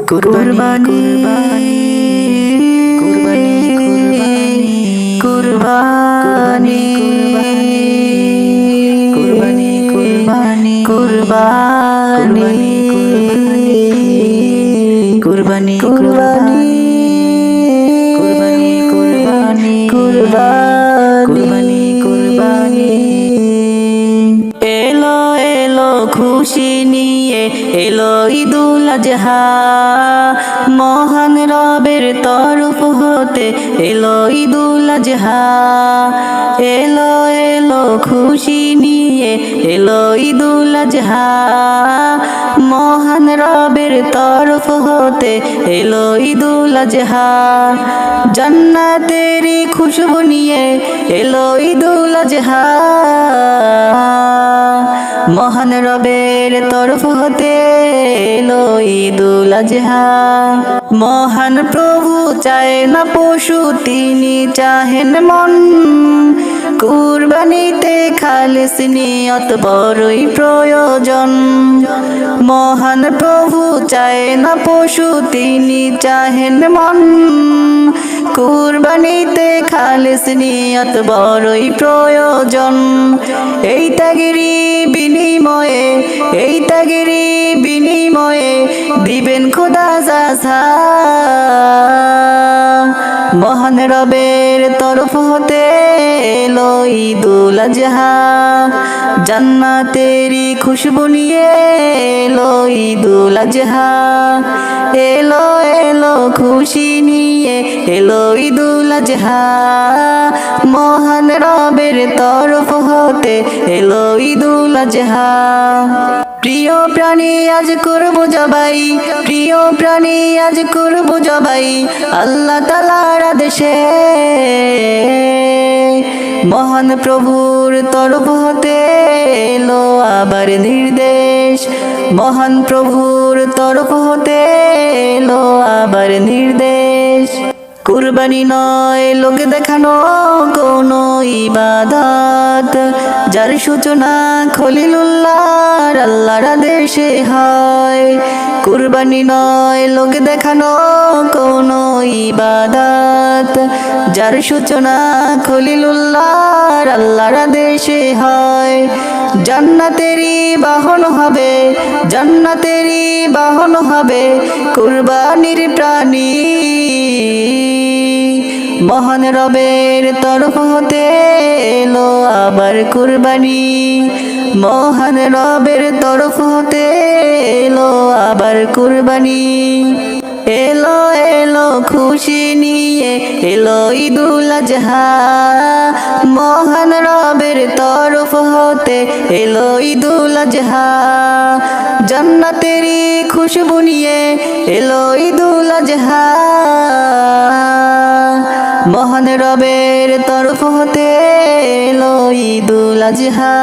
কুরবানি কুরবানি কুরবানি কুরবানি কুরবানি কুরবানি কুরবানি কুরবানি কুরবানি কুরবানি কুরবানি কুরবানি এলো এলো খুশি নিয়ে এলো ঈদুল আজহা মহান রবের তরফ হতে এলো ঈদুল আজহা এলো এলো খুশি নিয়ে এলো ঈদুল আজহা মহান রবের তরফ হতে এলো ঈদুল আজহা জান্নাতেরি খুশবু নিয়ে এলো ঈদুল আজহা মহান রবের তরফ হতে এলো ঈদুল আজহা মহান প্রভু চায় না পশু তিনি চাহেন মন কুরবানিতে খালিস নিয়ত বড়ই প্রয়োজন মহান প্রভু চায় না পশু তিনি চাহেন মন কুরবানিতে খালিস নিয়ত বড়ই প্রয়োজন এই ত্যাগেরই বিনিময়ে দিবেন খোদা জাযা মহান রবের তরফ হতে এলো ঈদুল আজহা জান্নাতেরি খুশবু নিয়ে এলো ঈদুল আজহা এলো এলো খুশি নিয়ে এলো ঈদুল আজহা মহান রবের তরফ হতে এলো ঈদুল আজহা প্রিয় প্রাণী আজ করব জবাই প্রিয় প্রাণী আজ করব জবাই আল্লাহ তাআলার আদেশে মহান প্রভুর তরফ হতে এলো আবার নির্দেশ মহান প্রভুর তরফ হতে এলো আবার নির্দেশ কুরবানি নয় লোক দেখানো কোনো ইবাদত যার সূচনা খলিলুল্লাহর আল্লাহর আদেশে হয় কুরবানি নয় লোক দেখানো কোনো ইবাদত যার সূচনা খলিলুল্লাহর আল্লাহর আদেশে হয় জান্নাতেরি বাহন হবে কুরবানির প্রাণী মহান রবের তরফ হতে এলো আবার কুরবানি মহান রবের তরফ হতে এলো আবার কুরবানি এলো এলো খুশি নিয়ে এলো ঈদুল আজহা মহান রবের তরফ হতে এলো ঈদুল আজহা জান্নাতেরি খুশবু নিয়ে এলো ঈদুল আজহা মহান রবের তরফ হতে এলো ঈদুল আজহা।